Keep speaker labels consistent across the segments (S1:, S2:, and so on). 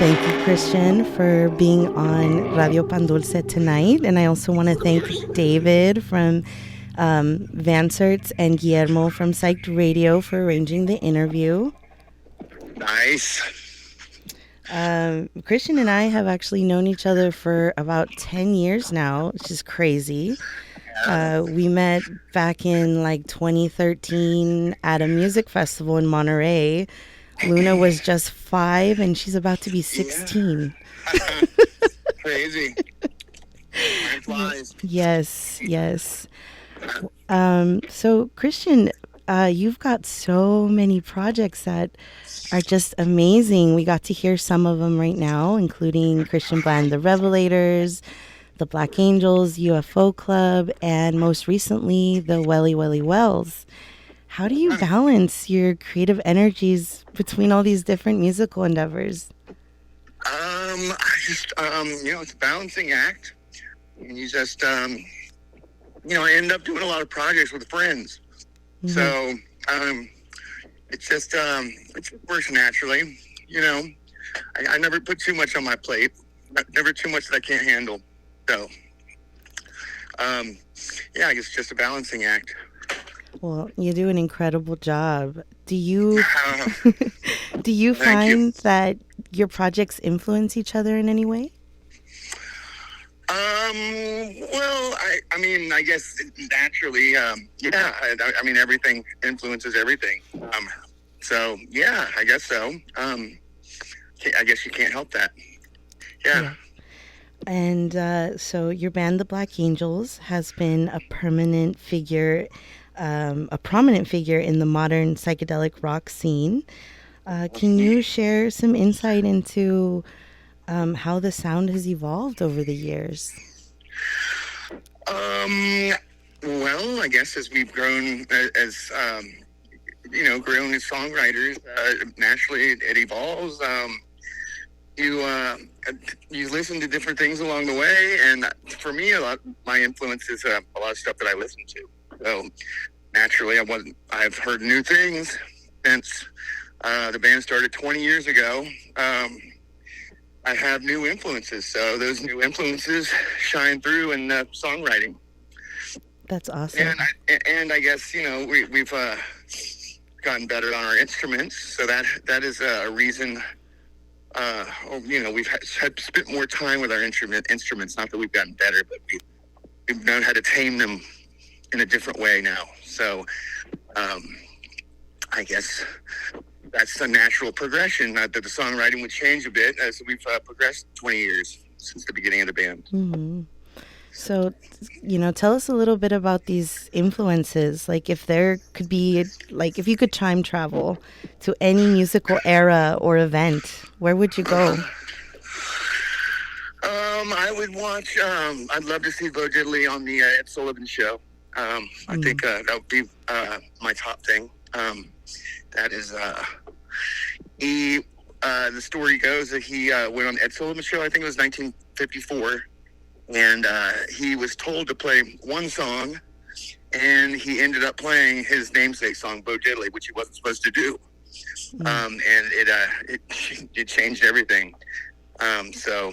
S1: thank you, Christian, for being on Radio Pandulce tonight. And I also want to thank David from Vanserts and Guillermo from Psyched Radio for arranging the interview.
S2: Nice.
S1: Christian and I have actually known each other for about 10 years now, which is crazy. We met back in like 2013 at a music festival in Monterey. Luna was just 5 and she's about to be 16.
S2: Yeah. Crazy. Time flies.
S1: Yes, yes. So, Christian, you've got so many projects that are just amazing. We got to hear some of them right now, including Christian Bland, The Revelators, the Black Angels, UFO Club, and most recently, the Welly Welly Wells. How do you balance your creative energies between all these different musical endeavors?
S2: I just, it's a balancing act. And you just, I end up doing a lot of projects with friends. Mm-hmm. So, it works naturally. I never put too much on my plate. Never too much that I can't handle. So, I guess it's just a balancing act.
S1: Well, you do an incredible job. Do you find that your projects influence each other in any way?
S2: Well, I guess naturally, everything influences everything. So yeah, I guess so. I guess you can't help that. Yeah.
S1: And so your band, the Black Angels, has been a prominent figure in the modern psychedelic rock scene. Can you share some insight into how the sound has evolved over the years?
S2: Well, I guess as we've grown grown as songwriters, naturally it evolves. You listen to different things along the way, and for me, my influence is a lot of stuff that I listen to. So naturally, I've heard new things since the band started 20 years ago. I have new influences, so those new influences shine through in songwriting.
S1: That's awesome.
S2: And I guess we've gotten better on our instruments, so that is a reason. We've spent more time with our instruments. Not that we've gotten better, but we've known how to tame them in a different way now. So, I guess that's a natural progression. Not that the songwriting would change a bit as we've progressed 20 years since the beginning of the band.
S1: Mm-hmm. So, tell us a little bit about these influences. Like, if there could be, if you could time travel to any musical era or event, where would you go?
S2: I would watch. I'd love to see Bo Diddley on the Ed Sullivan Show. I think that would be my top thing. That is, the story goes that he went on Ed Sullivan's show, I think it was 1954, and he was told to play one song, and he ended up playing his namesake song, Bo Diddley, which he wasn't supposed to do. And it changed everything. So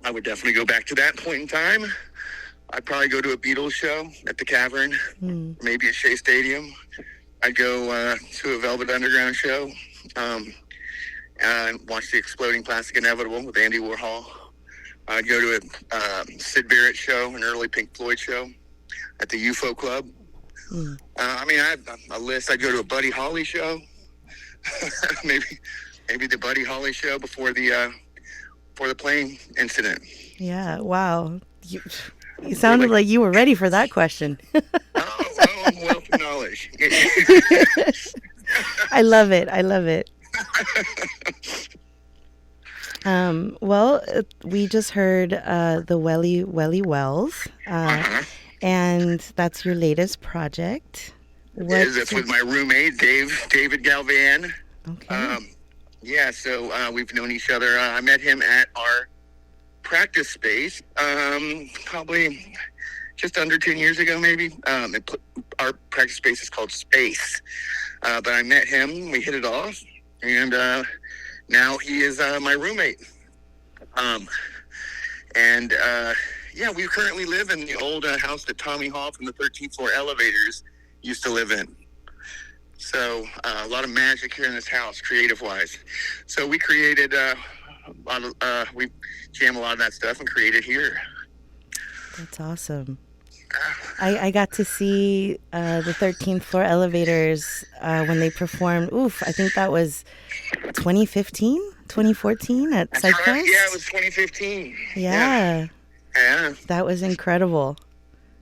S2: I would definitely go back to that point in time. I'd probably go to a Beatles show at the Cavern, maybe at Shea Stadium. I'd go to a Velvet Underground show, and watch the Exploding Plastic Inevitable with Andy Warhol. I'd go to a Sid Barrett show, an early Pink Floyd show at the UFO Club. I have a list. I'd go to a Buddy Holly show, maybe the Buddy Holly show before the plane incident.
S1: Yeah, wow. You sounded like you were ready for that question.
S2: I'm wealth of knowledge.
S1: I love it. Well, we just heard the Welly Welly Wells, and that's your latest project.
S2: That's with my roommate, David Galvan.
S1: Okay.
S2: So we've known each other. I met him at our practice space, probably just under 10 years ago, maybe. Our practice space is called Space. But I met him, we hit it off, and now he is my roommate. Um, and yeah, we currently live in the old house that Tommy Hall from the 13th floor elevators used to live in. So a lot of magic here in this house, creative-wise. So we created a lot of we jam a lot of that stuff and created here.
S1: That's awesome. I got to see the 13th floor elevators when they performed. Oof, I think that was 2015, 2014 at
S2: That's right. Yeah, it
S1: Psyched.
S2: was 2015. Yeah,
S1: Yeah,
S2: yeah,
S1: that was incredible.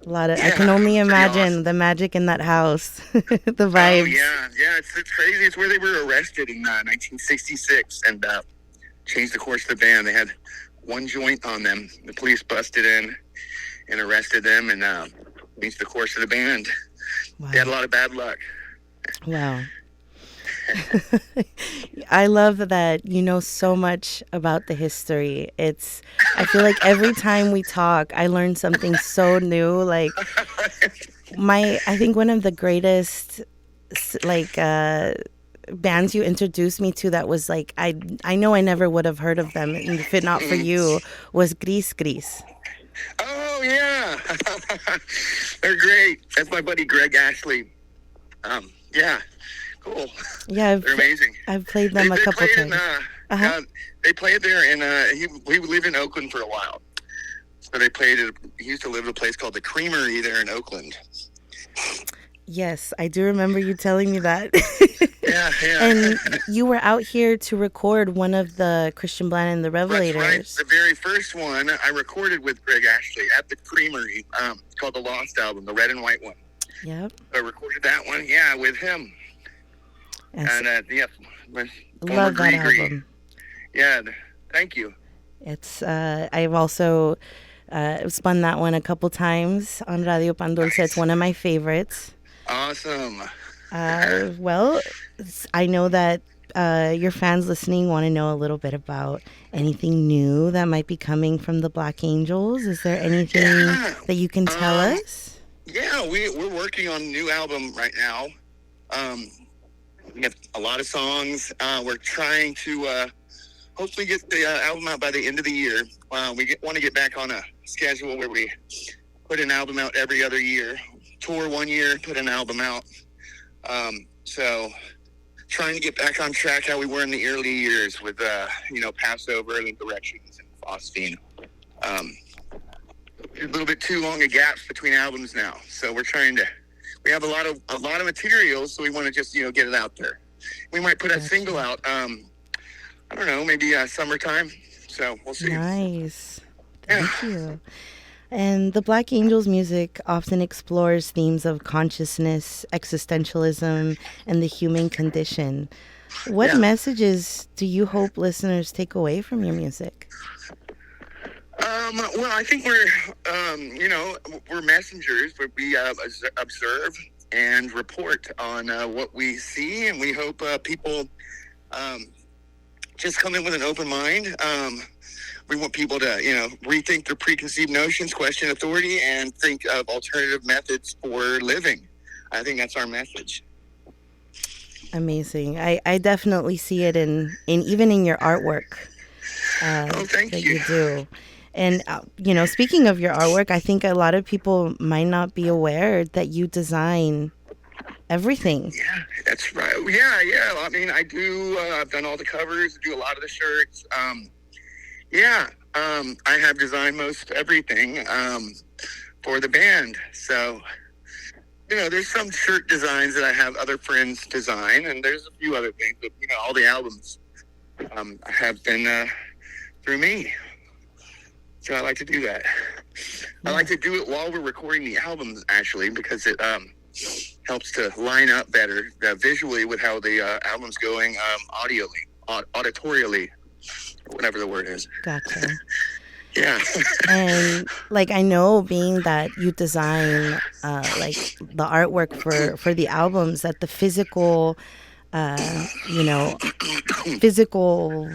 S1: A lot of, I
S2: yeah.
S1: can only
S2: Pretty awesome.
S1: imagine the magic in that house, the
S2: Oh
S1: vibes.
S2: yeah, yeah. It's crazy. It's where they were arrested in 1966 and changed the course of the band. They had one joint on them. The police busted in and arrested them and changed the course of the band. They had a
S1: Wow.
S2: lot of bad luck.
S1: Wow. I love that you know so much about the history. I feel like every time we talk, I learn something so new. Like, I think one of the greatest, like, bands you introduced me to that was like, I know I never would have heard of them if it not for you, was Gris Gris.
S2: Oh yeah, they're great. That's my buddy Greg Ashley. Yeah, cool.
S1: Yeah,
S2: They're amazing.
S1: I've played
S2: They,
S1: them a
S2: they
S1: couple
S2: played in
S1: times. Uh huh.
S2: they played there in he lived in Oakland for a while. So they played at he used to live at a place called the Creamery there in Oakland.
S1: Yes, I do remember you telling me that.
S2: Yeah,
S1: And
S2: yeah.
S1: you were out here to record one of the Christian Bland and the
S2: That's right.
S1: Revelators.
S2: The very first one I recorded with Greg Ashley at the Creamery. It's called the Lost album, the red and white one.
S1: Yep.
S2: I recorded that one, yeah, with him.
S1: Yes,
S2: And yeah, my former
S1: love that
S2: Gree.
S1: album.
S2: Yeah, thank you.
S1: I've also spun that one a couple times on Radio Pan Dulce. It's
S2: Nice.
S1: one of my favorites.
S2: Awesome.
S1: Well, I know that your fans listening want to know a little bit about anything new that might be coming from the Black Angels. Is there anything
S2: Yeah.
S1: that you can tell
S2: Um,
S1: us?
S2: yeah, we're working on a new album right now. Um, we have a lot of songs. We're trying to hopefully get the album out by the end of the year. Want to get back on a schedule where we put an album out every other year. Tour one year, put an album out. So trying to get back on track how we were in the early years with Passover and Directions and Phosphine. Um, a little bit too long a gaps between albums now, so we have a lot of material, so we want to just get it out there. We might put a single
S1: Gotcha.
S2: out. I don't know, maybe summertime. So we'll see.
S1: Nice.
S2: Yeah,
S1: Thank you. And the Black Angels music often explores themes of consciousness, existentialism, and the human condition. What
S2: yeah.
S1: messages do you hope listeners take away from your music?
S2: Well, I think we're messengers. We observe and report on what we see, and we hope people um, just come in with an open mind. We want people to, rethink their preconceived notions, question authority, and think of alternative methods for living. I think that's our message.
S1: Amazing. I definitely see it in even in your artwork
S2: Oh, thank
S1: that
S2: you.
S1: you do. And, speaking of your artwork, I think a lot of people might not be aware that you design everything.
S2: Yeah, that's right. Yeah, yeah. I mean, I do. I've done all the covers, do a lot of the shirts. Yeah, I have designed most everything for the band. So, there's some shirt designs that I have other friends design, and there's a few other things. But all the albums have been through me. So I like to do that. I
S1: Yeah.
S2: like to do it while we're recording the albums, actually, because it helps to line up better visually with how the album's going auditorially, whatever the word is.
S1: Gotcha.
S2: Yeah.
S1: And like I know, being that you design like the artwork for the albums, that the physical, you know, physical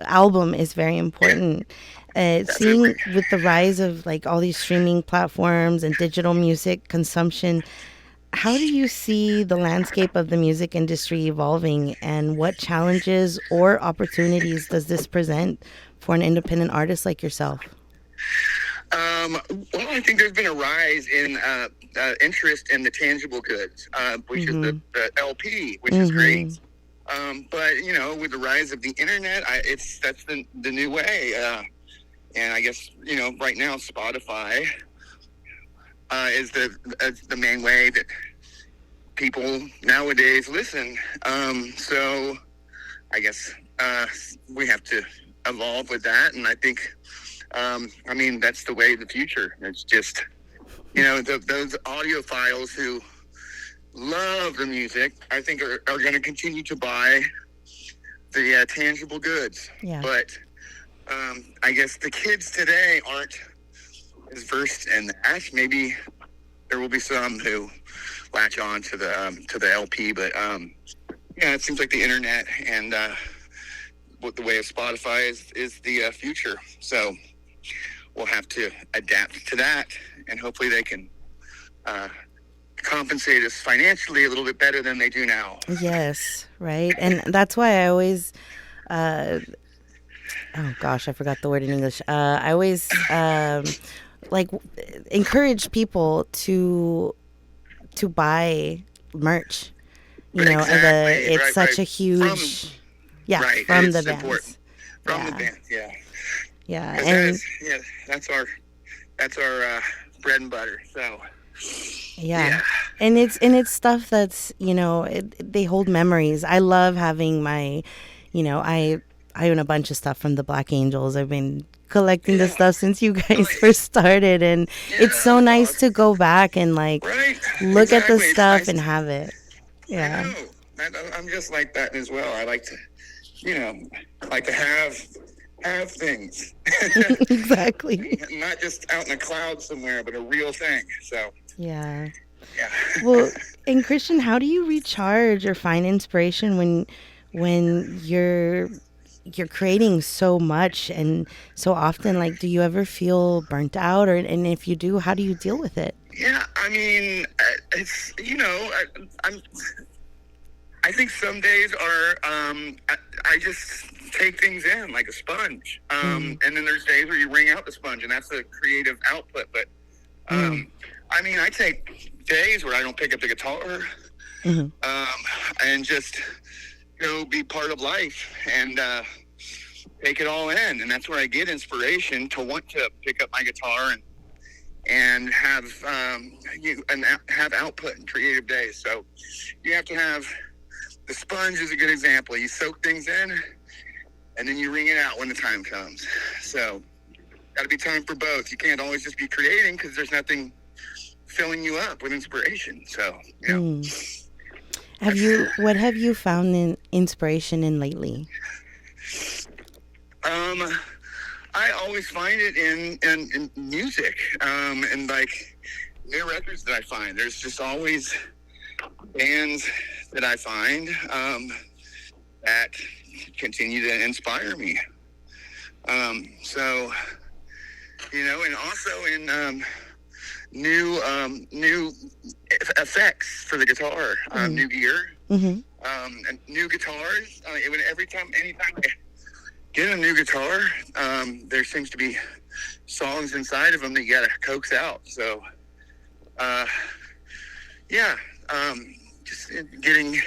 S1: album is very
S2: Yeah,
S1: important.
S2: definitely.
S1: Seeing with the rise of like all these streaming platforms and digital music consumption, how do you see the landscape of the music industry evolving, and what challenges or opportunities does this present for an independent artist like yourself?
S2: Well, I think there's been a rise in interest in the tangible goods, which is
S1: Mm-hmm.
S2: the LP, which is
S1: Mm-hmm.
S2: great. But with the rise of the internet, that's the new way. And I guess right now Spotify is the main way that people nowadays listen. So I guess we have to evolve with that, and I think that's the way of the future. It's just those audiophiles who love the music, I think are going to continue to buy the tangible goods.
S1: Yeah.
S2: But I guess the kids today aren't as versed in that. Maybe there will be some who latch on to the LP, but yeah, it seems like the internet and what the way of Spotify is the future. So we'll have to adapt to that, and hopefully they can compensate us financially a little bit better than they do now.
S1: Yes, right. And that's why I always, uh, oh gosh, I forgot the word in English. I always like encourage people to buy merch. And
S2: Exactly.
S1: it's
S2: Right.
S1: such
S2: Right.
S1: a
S2: From
S1: huge, yeah,
S2: right.
S1: from the
S2: It's important.
S1: bands.
S2: From the
S1: Yeah,
S2: band. Yeah.
S1: yeah,
S2: Because
S1: and
S2: that's our bread and butter. So
S1: yeah,
S2: yeah.
S1: and it's stuff that's they hold memories. I love having my, I own a bunch of stuff from the Black Angels. I've been collecting the
S2: Yeah.
S1: stuff since you guys first
S2: Nice.
S1: started, and
S2: Yeah.
S1: it's so
S2: That's
S1: nice to
S2: awesome.
S1: go back and like
S2: Right.
S1: look at the
S2: Exactly. It's
S1: stuff
S2: nice.
S1: and have it.
S2: I
S1: Yeah,
S2: know. I'm just like that as well. I like to, you know, like to have things,
S1: exactly.
S2: not just out in the clouds somewhere, but a real thing. So
S1: Yeah.
S2: yeah.
S1: Well, and Christian, how do you recharge or find inspiration when you're creating so much and so often? Like, do you ever feel burnt out, or and if you do, how do you deal with it?
S2: Yeah, I mean, it's I'm. I think some days are I just take things in like a sponge,
S1: Mm,
S2: and then there's days where you wring out the sponge, and that's the creative output. But
S1: mm,
S2: I mean, I take days where I don't pick up the guitar,
S1: mm,
S2: and just be part of life and take it all in, and that's where I get inspiration to want to pick up my guitar and have have output in creative days. So you have to have the sponge is a good example. You soak things in, and then you wring it out when the time comes. So got to be time for both. You can't always just be creating because there's nothing filling you up with inspiration. So
S1: mm.
S2: that's
S1: What have you found in inspiration in lately?
S2: um I always find it in music, and like new records that I find. There's just always bands that I find that continue to inspire me. So and also in new effects for the guitar,
S1: Mm,
S2: new gear,
S1: mm-hmm.
S2: and new guitars. Anytime I get a new guitar, there seems to be songs inside of them that you gotta coax out. So, yeah, just getting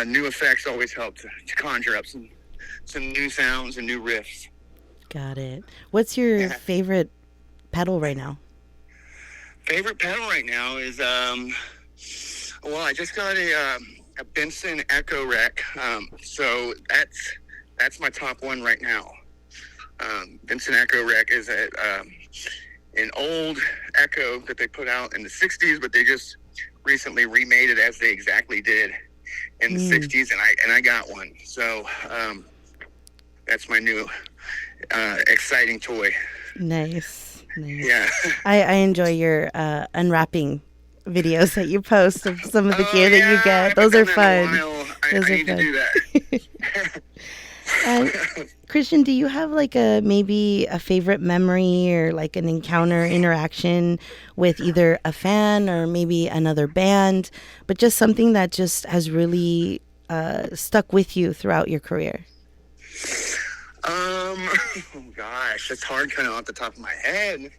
S2: new effects always help to conjure up some new sounds and new riffs.
S1: Got it. What's your
S2: Yeah.
S1: favorite pedal right now?
S2: Favorite pedal right now is well, I just got a Benson Echo Rec, so that's my top one right now. Benson Echo Rec is an old Echo that they put out in the '60s, but they just recently remade it as they exactly did in the
S1: Mm,
S2: '60s, and I got one. So that's my new exciting toy.
S1: nice, nice.
S2: Yeah.
S1: I enjoy your unwrapping videos that you post of some of the
S2: Oh
S1: gear that you
S2: yeah, I
S1: get.
S2: haven't
S1: Those
S2: done
S1: are
S2: that in a
S1: fun.
S2: while.
S1: Those
S2: I
S1: are
S2: need to
S1: fun.
S2: do that.
S1: And Christian, do you have like a maybe a favorite memory or like an encounter interaction with either a fan or maybe another band, but just something that just has really stuck with you throughout your career?
S2: Oh gosh, it's hard kind of off the top of my head.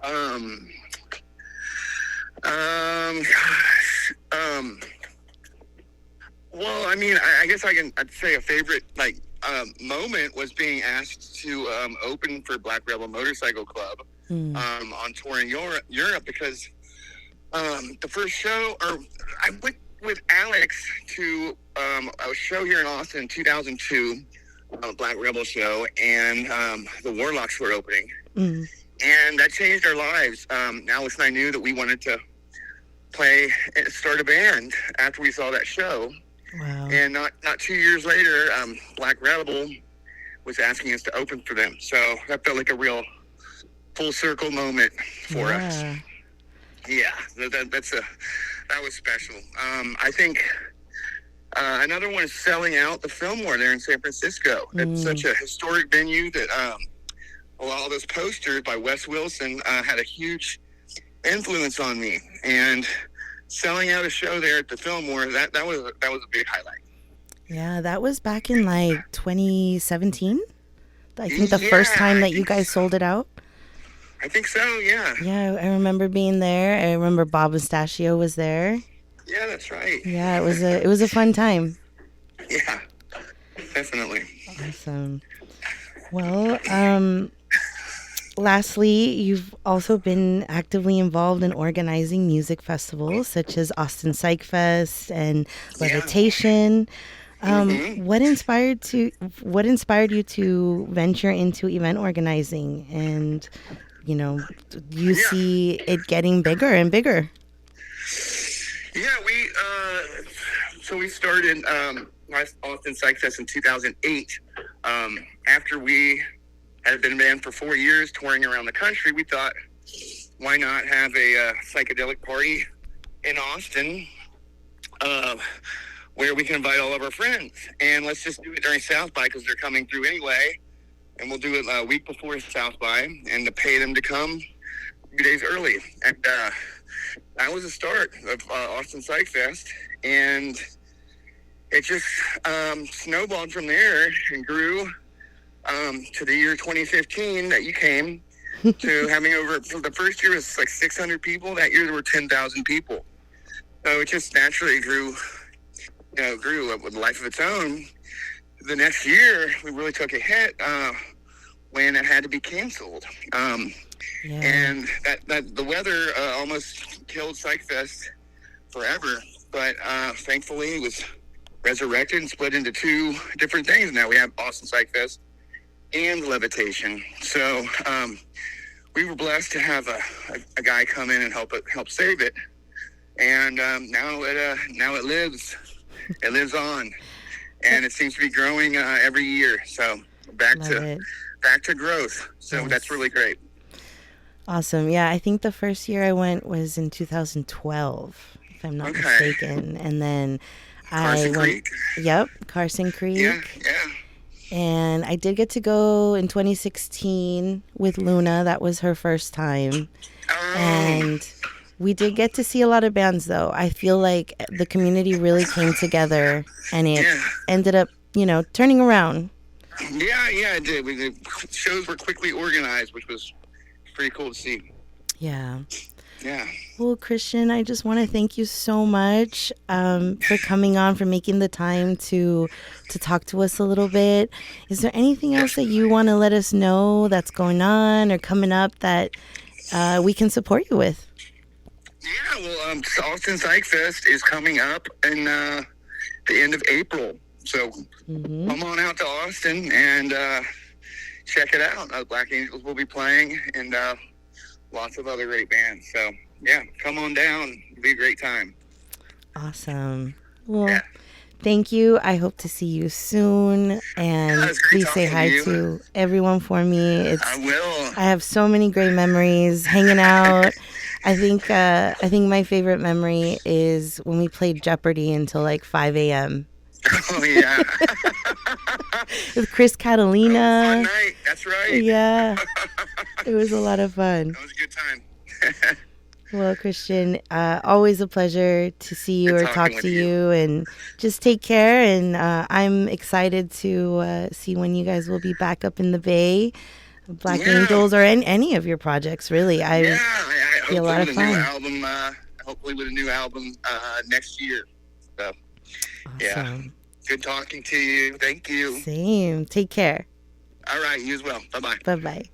S2: Um, gosh. Well, I mean, I guess I'd say a favorite moment was being asked to open for Black Rebel Motorcycle Club
S1: Mm.
S2: on tour in Europe because the first show, or I went with Alex to a show here in Austin in 2002, Black Rebel show, and the Warlocks were opening,
S1: Mm.
S2: and that changed our lives. Alex and I knew that we wanted to start a band after we saw that show.
S1: Wow.
S2: And not 2 years later, Black Rebel was asking us to open for them. So that felt like a real full circle moment for us.
S1: Yeah.
S2: Yeah, that was special. I think another one is selling out the Fillmore there in San Francisco. It's such a historic venue that all those posters by Wes Wilson had a huge influence on me. And selling out a show there at the Fillmore, that was a big highlight.
S1: Yeah, that was back in like 2017. I think the
S2: Yeah,
S1: first time
S2: I
S1: that you
S2: think
S1: guys sold it out.
S2: I think so. Yeah.
S1: Yeah, I remember being there. I remember Bob Mustachio was there.
S2: Yeah, that's right.
S1: Yeah, it was a fun time.
S2: Yeah, definitely.
S1: Awesome. Well, lastly, you've also been actively involved in organizing music festivals such as Austin Psych Fest and
S2: Yeah.
S1: Levitation.
S2: Mhm.
S1: What inspired you to venture into event organizing, and you
S2: Yeah.
S1: see it getting bigger and bigger?
S2: Yeah, we started Austin Psych Fest in 2008. After we had been a band for 4 years, touring around the country, we thought, why not have a psychedelic party in Austin, where we can invite all of our friends, and let's just do it during South by because they're coming through anyway, and we'll do it a week before South by, and to pay them to come a few days early, and that was the start of Austin Psych Fest, and it just snowballed from there and grew to the year 2015 that you came to having over. So the first year was like 600 people. That year there were 10,000 people. So it just naturally grew with a life of its own. The next year we really took a hit when it had to be canceled.
S1: Yeah.
S2: And that the weather almost killed PsychFest forever. But thankfully it was resurrected and split into two different things. Now we have Austin PsychFest and Levitation. So we were blessed to have a guy come in and help save it. And now it lives. It lives on, and it seems to be growing every year. So back to growth. So
S1: Yes.
S2: that's really great.
S1: Awesome. Yeah, I think the first year I went was in 2012, if I'm not mistaken. And then
S2: Carson Creek.
S1: Yep, Carson Creek.
S2: Yeah.
S1: And I did get to go in 2016 with Luna. That was her first time. And we did get to see a lot of bands, though. I feel like the community really came together, and it ended up, turning around.
S2: Yeah, it did. The shows were quickly organized, which was pretty cool to see.
S1: Yeah.
S2: Yeah.
S1: Well, Christian, I just want to thank you so much for coming on, for making the time to talk to us a little bit. Is there anything else that you want to let us know that's going on or coming up that we can support you with?
S2: Yeah, well, Austin Psych Fest is coming up in the end of April. So come on out to Austin and check it out. Black Angels will be playing, and lots of other great bands. So, yeah, come on down. It'll be a great time.
S1: Awesome. Well, thank you. I hope to see you soon. And please say hi to everyone for me.
S2: I will.
S1: I have so many great memories hanging out. I think my favorite memory is when we played Jeopardy until like 5 a.m.
S2: Oh yeah.
S1: with Chris
S2: That was a fun
S1: Catalina.
S2: night. That's right.
S1: Yeah, it was a lot of fun.
S2: That was a good time.
S1: Well, Christian, always a pleasure to see you
S2: Good
S1: or talk
S2: talking
S1: to
S2: with you.
S1: you, and just take care. And I'm excited to see when you guys will be back up in the Bay, Black
S2: Yeah.
S1: Angels, or in any of your projects. Really,
S2: Yeah.
S1: I
S2: I
S1: be a
S2: hopefully
S1: lot of
S2: with a new
S1: fun.
S2: album. Hopefully with a new album next year. So yeah.
S1: Awesome.
S2: Good talking to you. Thank you.
S1: Same. Take care.
S2: All right. You as well. Bye bye.
S1: Bye bye.